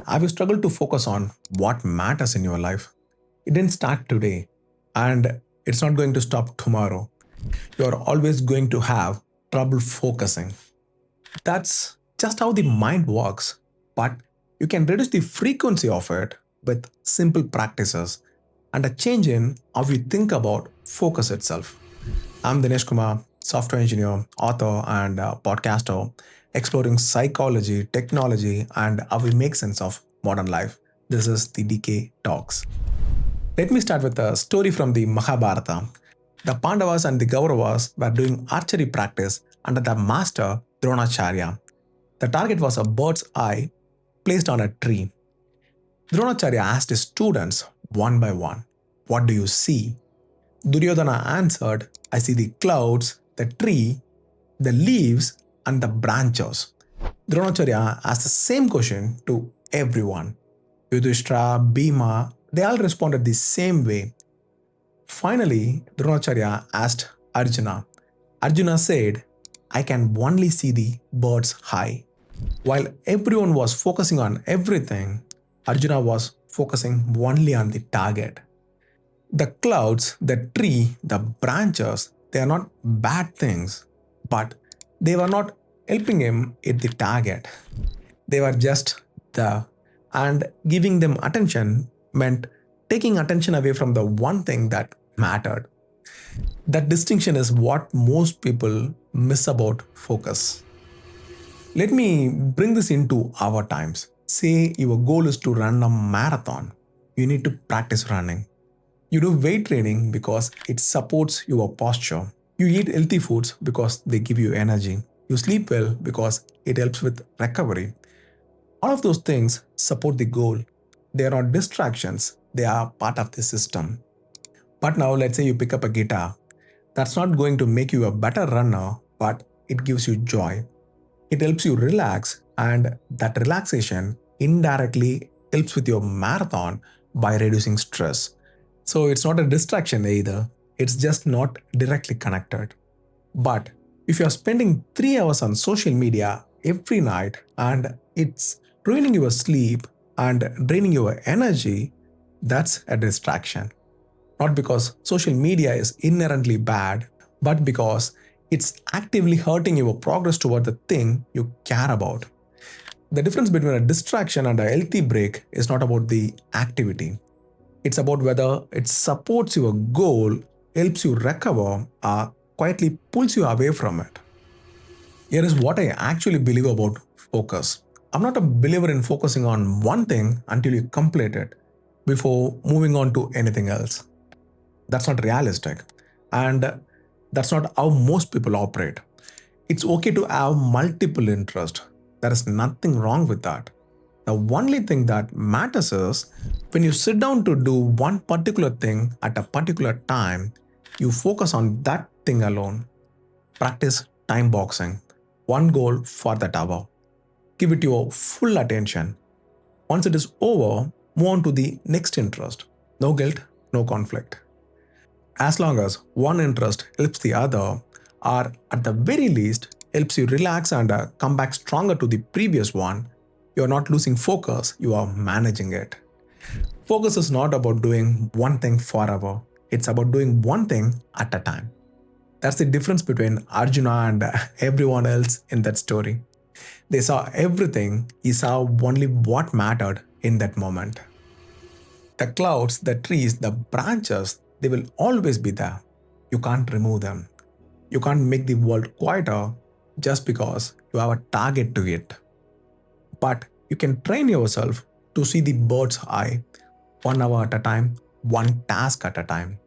Have you struggled to focus on what matters in your life? It didn't start today, and it's not going to stop tomorrow. You're always going to have trouble focusing. That's just how the mind works. But you can reduce the frequency of it with simple practices and a change in how you think about focus itself. I'm Dinesh Kumar, software engineer, author, and podcaster, exploring psychology, technology, and how we make sense of modern life. This is the DK Talks. Let me start with a story from the Mahabharata. The Pandavas and the Kauravas were doing archery practice under the master Dronacharya. The target was a bird's eye placed on a tree. Dronacharya asked his students one by one, "What do you see?" Duryodhana answered, "I see the clouds, the tree, the leaves, and the branches." Dronacharya asked the same question to everyone. Yudhishthira, Bhima, they all responded the same way. Finally, Dronacharya asked Arjuna. Arjuna said, "I can only see the bird's eye." While everyone was focusing on everything, Arjuna was focusing only on the target. The clouds, the tree, the branches, they are not bad things, but they were not helping him hit the target. They were just there. And giving them attention meant taking attention away from the one thing that mattered. That distinction is what most people miss about focus. Let me bring this into our times. Say your goal is to run a marathon. You need to practice running. You do weight training because it supports your posture. You eat healthy foods because they give you energy. You sleep well because it helps with recovery. All of those things support the goal. They are not distractions, they are part of the system. But now, let's say you pick up a guitar. That's not going to make you a better runner, but it gives you joy. It helps you relax, and that relaxation indirectly helps with your marathon by reducing stress. So it's not a distraction either, it's just not directly connected. But if you're spending 3 hours on social media every night and it's ruining your sleep and draining your energy, that's a distraction. Not because social media is inherently bad, but because it's actively hurting your progress toward the thing you care about. The difference between a distraction and a healthy break is not about the activity. It's about whether it supports your goal, helps you recover, or quietly pulls you away from it. Here is what I actually believe about focus. I'm not a believer in focusing on one thing until you complete it before moving on to anything else. That's not realistic. And that's not how most people operate. It's okay to have multiple interests. There is nothing wrong with that. The only thing that matters is when you sit down to do one particular thing at a particular time, you focus on that thing alone. Practice time boxing. One goal for that hour. Give it your full attention. Once it is over, move on to the next interest. No guilt, no conflict. As long as one interest helps the other, or at the very least helps you relax and come back stronger to the previous one, you are not losing focus, you are managing it. Focus is not about doing one thing forever, it's about doing one thing at a time. That's the difference between Arjuna and everyone else in that story. They saw everything, he saw only what mattered in that moment. The clouds, the trees, the branches, they will always be there. You can't remove them. You can't make the world quieter just because you have a target to hit. But you can train yourself to see the bird's eye, 1 hour at a time, one task at a time.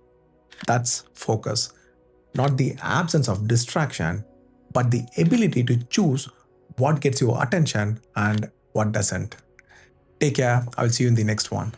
That's focus, not the absence of distraction, but the ability to choose what gets your attention and what doesn't. Take care. I'll see you in the next one.